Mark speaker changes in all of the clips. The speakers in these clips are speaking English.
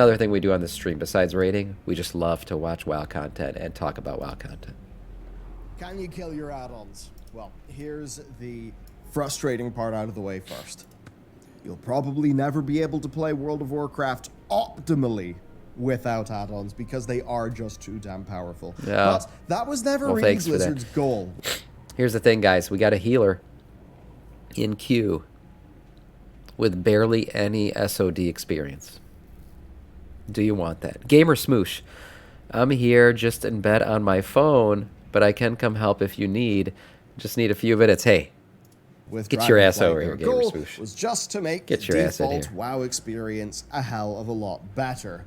Speaker 1: Another thing we do on this stream, besides raiding, we just love to watch WoW content and talk about WoW content.
Speaker 2: Can you kill your add-ons? Well, here's the frustrating part out of the way first. You'll probably never be able to play World of Warcraft optimally without add-ons because they are just too damn powerful.
Speaker 1: Yeah.
Speaker 2: But that was never really Blizzard's goal.
Speaker 1: Here's the thing, guys. We got a healer in queue with barely any SOD experience. Do you want that? Gamer Smoosh. I'm here just in bed on my phone, but I can come help if you need. Just need a few minutes. Hey, get your ass over here, Gamer Smoosh.
Speaker 2: Was just to make
Speaker 1: the
Speaker 2: default WoW experience a hell of a lot better.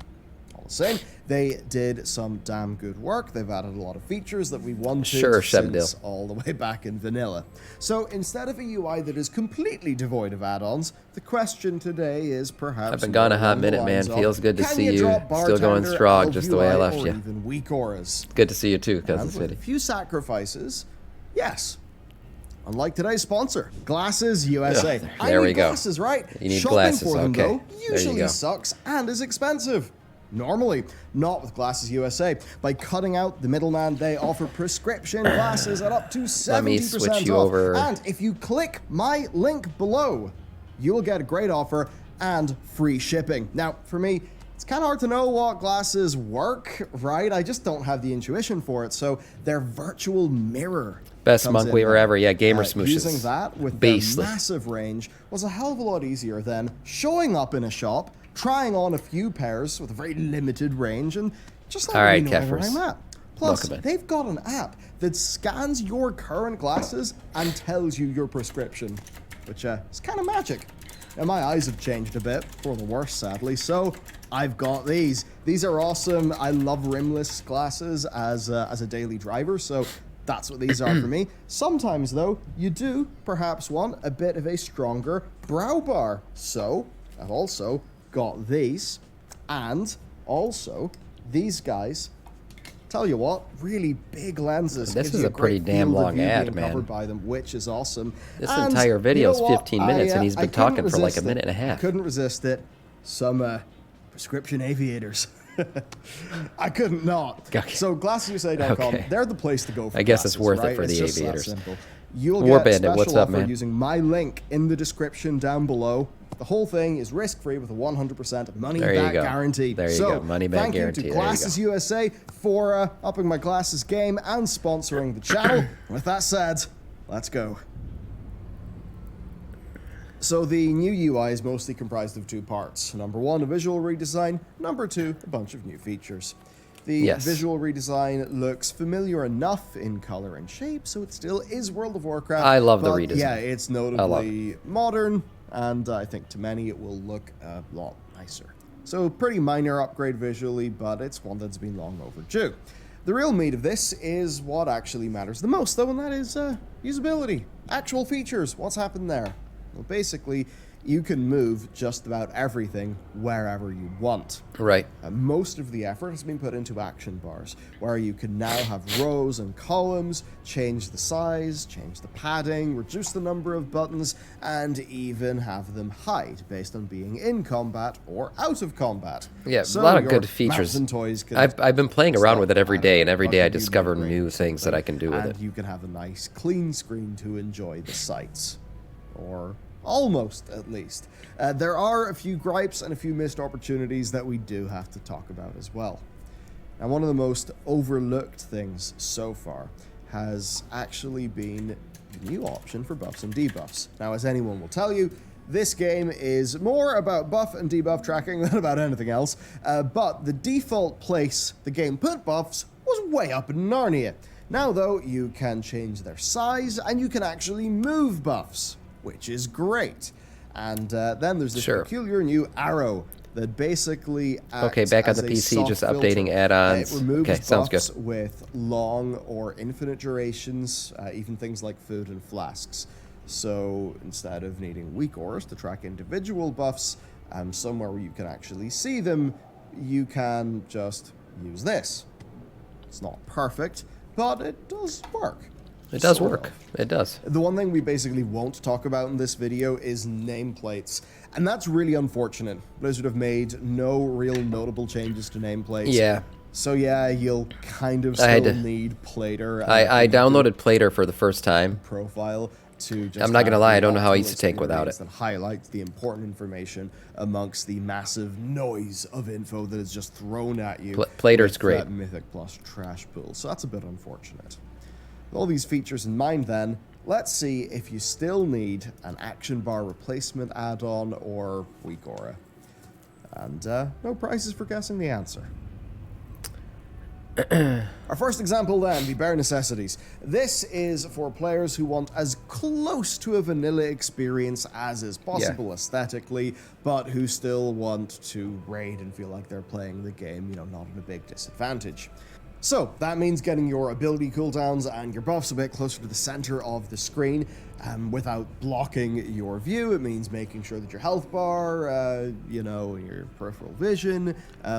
Speaker 2: All the same, they did some damn good work. They've added a lot of features that we wanted since all the way back in vanilla. So instead of a UI that is completely devoid of add-ons, the question today is perhaps...
Speaker 1: I've been gone a hot minute, man. Feels good to see you. Still going strong, just the way I left you.
Speaker 2: Even weak auras.
Speaker 1: Good to see you too, Cousin City.
Speaker 2: A few sacrifices, yes. Unlike today's sponsor, Glasses USA.
Speaker 1: There we go.
Speaker 2: Glasses, right?
Speaker 1: You need
Speaker 2: Shopping
Speaker 1: glasses,
Speaker 2: for them,
Speaker 1: okay.
Speaker 2: though, usually sucks and is expensive. Normally, not with Glasses USA. By cutting out the middleman, they offer prescription glasses at up to 70% off. And if you click my link below, you will get a great offer and free shipping. Now, for me, it's kind of hard to know what glasses work, right? I just don't have the intuition for it. So their virtual mirror.
Speaker 1: Best monk weaver ever. Yeah, Gamer Smooshes.
Speaker 2: Using that with their massive range was a hell of a lot easier than showing up in a shop, trying on a few pairs with a very limited range, and just not really knowing where I'm at. Plus, they've got an app that scans your current glasses and tells you your prescription, which is kind of magic. Now, my eyes have changed a bit, for the worse, sadly, so I've got these. These are awesome. I love rimless glasses as a daily driver, so that's what these are for me. Sometimes, though, you do perhaps want a bit of a stronger brow bar. So, I've also got these, and also these guys. Tell you what, really big lenses.
Speaker 1: This is a pretty damn long ad, man.
Speaker 2: Covered by them, which is awesome.
Speaker 1: This entire video is 15 minutes, and he's been talking for like a minute and a half.
Speaker 2: I couldn't resist it. Some prescription aviators. I couldn't not.
Speaker 1: Okay.
Speaker 2: So GlassesUSA.com, they're the place to go for
Speaker 1: I guess
Speaker 2: glasses,
Speaker 1: it's worth
Speaker 2: right?
Speaker 1: it for the
Speaker 2: it's
Speaker 1: aviators.
Speaker 2: Just that simple. You'll
Speaker 1: War
Speaker 2: get a
Speaker 1: Bandit,
Speaker 2: special
Speaker 1: what's up,
Speaker 2: offer
Speaker 1: man?
Speaker 2: using my link in the description down below. The whole thing is risk-free with a 100% money-back guarantee.
Speaker 1: There you go, money-back guarantee.
Speaker 2: Thank you to Glasses USA for upping my glasses game and sponsoring the channel. With that said, let's go. So the new UI is mostly comprised of two parts. Number one, a visual redesign. Number two, a bunch of new features. The visual redesign looks familiar enough in color and shape, so it still is World of Warcraft.
Speaker 1: I love the redesign.
Speaker 2: Yeah, it's notably modern, and I think to many it will look a lot nicer. So pretty minor upgrade visually, but it's one that's been long overdue. The real meat of this is what actually matters the most, though, and that is usability. Actual features, what's happened there? Well, basically, you can move just about everything wherever you want.
Speaker 1: Right.
Speaker 2: Most of the effort has been put into action bars, where you can now have rows and columns, change the size, change the padding, reduce the number of buttons, and even have them hide based on being in combat or out of combat.
Speaker 1: Yeah,
Speaker 2: so
Speaker 1: a lot of good features.
Speaker 2: And toys
Speaker 1: I've been playing around with it every day, and every day I discover new things that I can do with it.
Speaker 2: And you can have a nice clean screen to enjoy the sights. Or almost, at least. There are a few gripes and a few missed opportunities that we do have to talk about as well. Now, one of the most overlooked things so far has actually been the new option for buffs and debuffs. Now, as anyone will tell you, this game is more about buff and debuff tracking than about anything else, but the default place the game put buffs was way up in Narnia. Now, though, you can change their size, and you can actually move buffs, which is great. And then there's this peculiar new arrow that basically acts
Speaker 1: back on
Speaker 2: as
Speaker 1: the
Speaker 2: a
Speaker 1: PC,
Speaker 2: soft
Speaker 1: just
Speaker 2: filter.
Speaker 1: updating add-ons.
Speaker 2: It removes
Speaker 1: Okay, sounds
Speaker 2: buffs
Speaker 1: good.
Speaker 2: with long or infinite durations, even things like food and flasks. So instead of needing weak auras to track individual buffs, somewhere where you can actually see them, you can just use this. It's not perfect, but it does work.
Speaker 1: It does work. It does.
Speaker 2: The one thing we basically won't talk about in this video is nameplates. And that's really unfortunate. Blizzard have made no real notable changes to nameplates.
Speaker 1: Yeah.
Speaker 2: So yeah, you'll kind of still need Plater.
Speaker 1: I downloaded Plater for the first time.
Speaker 2: Profile to just
Speaker 1: I'm not going to lie, I don't know how I used to take without it.
Speaker 2: That highlights the important information amongst the massive noise of info that is just thrown at you.
Speaker 1: Plater's great.
Speaker 2: That Mythic Plus trash pool. So that's a bit unfortunate. With all these features in mind then, let's see if you still need an action bar replacement add-on or weak aura. And no prizes for guessing the answer. Our first example then, the bare necessities. This is for players who want as close to a vanilla experience as is possible aesthetically, but who still want to raid and feel like they're playing the game, you know, not at a big disadvantage. So that means getting your ability cooldowns and your buffs a bit closer to the center of the screen without blocking your view. It means making sure that your health bar, you know, your peripheral vision,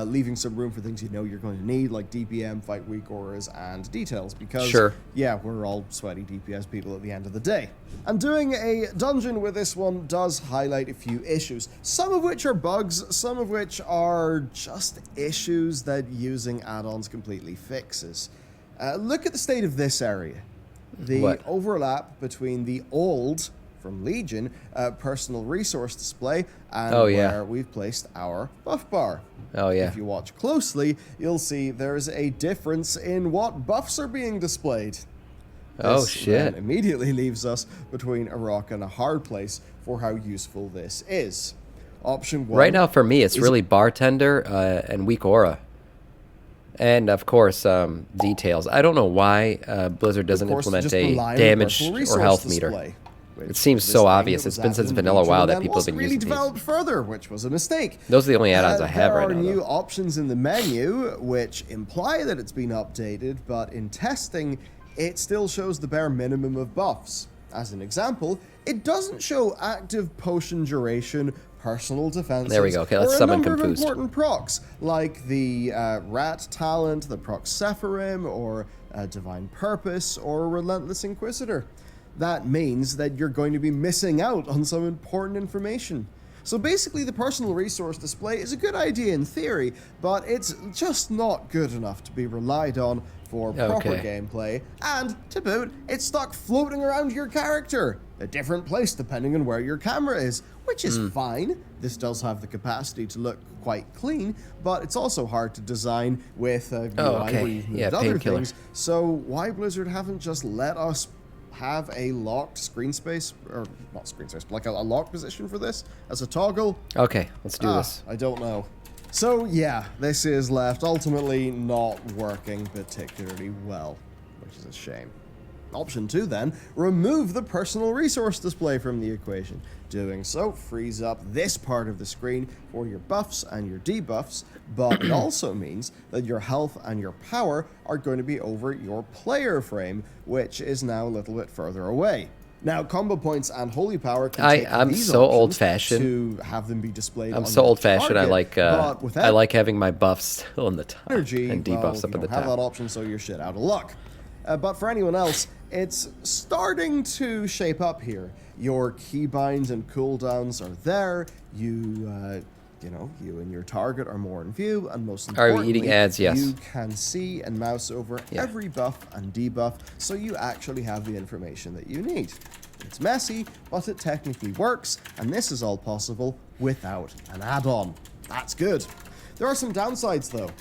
Speaker 2: leaving some room for things you know you're going to need, like DPM, fight weak auras, and details, because, yeah, we're all sweaty DPS people at the end of the day. And doing a dungeon with this one does highlight a few issues, some of which are bugs, some of which are just issues that using add-ons completely fixes. Look at the state of this area. The overlap between the old, from Legion, personal resource display and where we've placed our buff bar. If you watch closely, you'll see there's a difference in what buffs are being displayed. This then immediately leaves us between a rock and a hard place for how useful this is. Option 1.
Speaker 1: Right now for me, it's really Bartender and Weak Aura. And, of course, details. I don't know why Blizzard doesn't implement a damage or health meter. It seems so obvious. It's been since Vanilla WoW that people have been using
Speaker 2: developed further, which was a mistake.
Speaker 1: Those are the only add-ons I have right now.
Speaker 2: There are new options in the menu, which imply that it's been updated, but in testing, it still shows the bare minimum of buffs. As an example, it doesn't show active potion duration, personal defenses,
Speaker 1: there we go. Okay, let's summon
Speaker 2: Confused.
Speaker 1: Confused.
Speaker 2: Important procs, like the Rat Talent, the proc Sephirim, or Divine Purpose, or Relentless Inquisitor. That means that you're going to be missing out on some important information. So basically, the personal resource display is a good idea in theory, but it's just not good enough to be relied on for proper gameplay, and, to boot, it's stuck floating around your character, a different place depending on where your camera is, which is fine. This does have the capacity to look quite clean, but it's also hard to design with UI where you've moved other things, so why Blizzard haven't just let us have a locked screen space, or not screen space, but like a locked position for this as a toggle?
Speaker 1: Okay, let's do this.
Speaker 2: I don't know. So yeah, this is left ultimately not working particularly well, which is a shame. Option 2 then, remove the personal resource display from the equation. Doing so frees up this part of the screen for your buffs and your debuffs, but it also means that your health and your power are going to be over your player frame, which is now a little bit further away. Now, combo points and holy power can take
Speaker 1: I'm
Speaker 2: these
Speaker 1: so
Speaker 2: options
Speaker 1: old-fashioned.
Speaker 2: to have them be displayed.
Speaker 1: I'm so old-fashioned. I like
Speaker 2: I
Speaker 1: like having my buffs still in the top and debuffs up at the top.
Speaker 2: Have that option, so you're shit out of luck. But for anyone else, it's starting to shape up here. Your keybinds and cooldowns are there. You know, you and your target are more in view, and most importantly,
Speaker 1: are we eating ads? Yes.
Speaker 2: You can see and mouse over every buff and debuff, so you actually have the information that you need. It's messy, but it technically works, and this is all possible without an add-on. That's good. There are some downsides, though.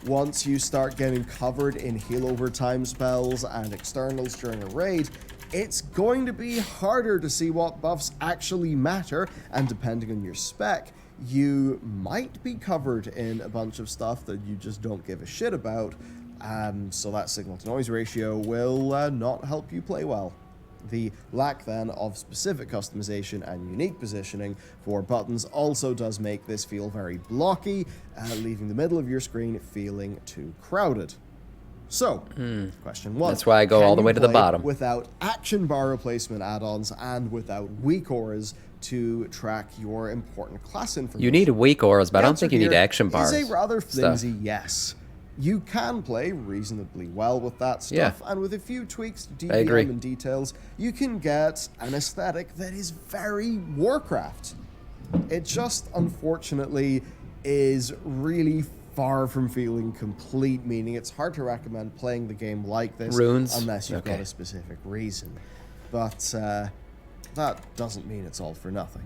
Speaker 2: Once you start getting covered in heal over time spells and externals during a raid, it's going to be harder to see what buffs actually matter, and depending on your spec, you might be covered in a bunch of stuff that you just don't give a shit about, so that signal to noise ratio will not help you play well. The lack then of specific customization and unique positioning for buttons also does make this feel very blocky, leaving the middle of your screen feeling too crowded. So, question 1.
Speaker 1: That's why I go all the way to the bottom.
Speaker 2: Without action bar replacement add-ons and without weak auras to track your important class information.
Speaker 1: You need weak auras, but I don't think you need action bars.
Speaker 2: It's a rather flimsy yes. you can play reasonably well with that stuff, and with a few tweaks to
Speaker 1: DPM
Speaker 2: and details, you can get an aesthetic that is very Warcraft. It just, unfortunately, is really far from feeling complete, meaning it's hard to recommend playing the game like this unless you've got a specific reason. But that doesn't mean it's all for nothing.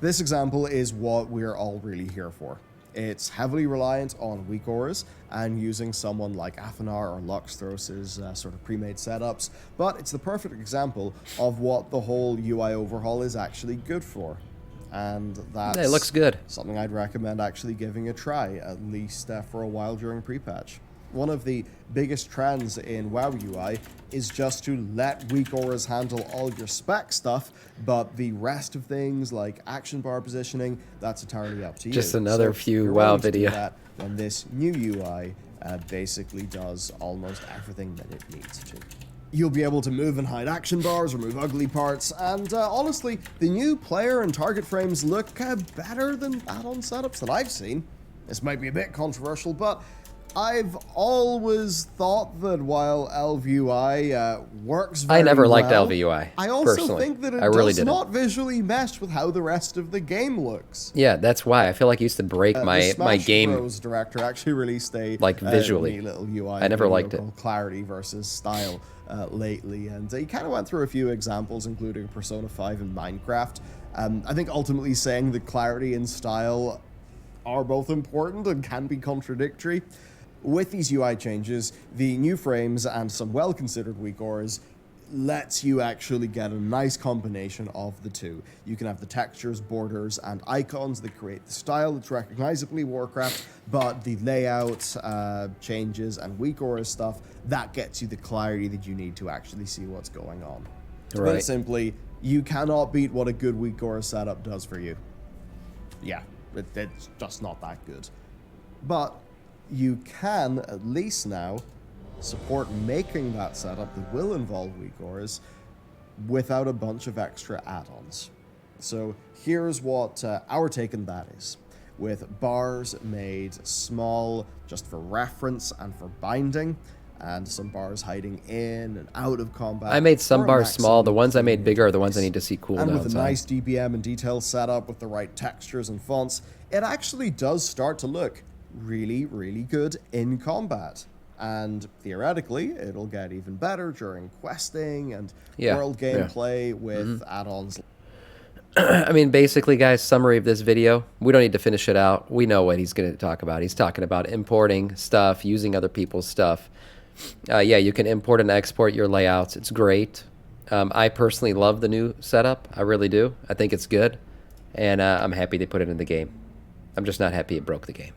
Speaker 2: This example is what we're all really here for. It's heavily reliant on weak auras and using someone like Athanar or Luxthros' sort of pre-made setups, but it's the perfect example of what the whole UI overhaul is actually good for. And that's
Speaker 1: it looks good.
Speaker 2: Something I'd recommend actually giving a try, at least for a while during pre-patch. One of the biggest trends in WoW UI is just to let weak auras handle all your spec stuff, but the rest of things like action bar positioning, that's entirely up to you.
Speaker 1: Just another few WoW video.
Speaker 2: That when this new UI basically does almost everything that it needs to. You'll be able to move and hide action bars, remove ugly parts, and honestly, the new player and target frames look better than add-on setups that I've seen. This might be a bit controversial, but I've always thought that while LVUI works very
Speaker 1: I never
Speaker 2: well,
Speaker 1: liked LVUI,
Speaker 2: I also
Speaker 1: personally.
Speaker 2: think that it
Speaker 1: really
Speaker 2: does not visually mesh with how the rest of the game looks.
Speaker 1: Yeah, that's why. I feel like I used to break my game.
Speaker 2: Bros director actually released a
Speaker 1: visually.
Speaker 2: little UI
Speaker 1: I never liked it.
Speaker 2: Clarity versus style lately, and he kind of went through a few examples, including Persona 5 and Minecraft. I think ultimately saying that clarity and style are both important and can be contradictory. With these UI changes, the new frames and some well-considered weak auras lets you actually get a nice combination of the two. You can have the textures, borders, and icons that create the style that's recognizably Warcraft, but the layout changes and weak aura stuff, that gets you the clarity that you need to actually see what's going on. To put it simply, you cannot beat what a good weak aura setup does for you. Yeah, it's just not that good. But you can, at least now, support making that setup that will involve weak auras without a bunch of extra add-ons. So here's what our take on that is. With bars made small just for reference and for binding, and some bars hiding in and out of combat.
Speaker 1: I made some bars small. The ones I made bigger are the ones I need to see cooldowns on.
Speaker 2: And with a nice DBM and detail setup with the right textures and fonts, it actually does start to look really, really good in combat. And theoretically, it'll get even better during questing and world gameplay with add-ons.
Speaker 1: I mean, basically, guys, summary of this video. We don't need to finish it out. We know what he's going to talk about. He's talking about importing stuff, using other people's stuff. Yeah, you can import and export your layouts. It's great. I personally love the new setup. I really do. I think it's good. And I'm happy they put it in the game. I'm just not happy it broke the game.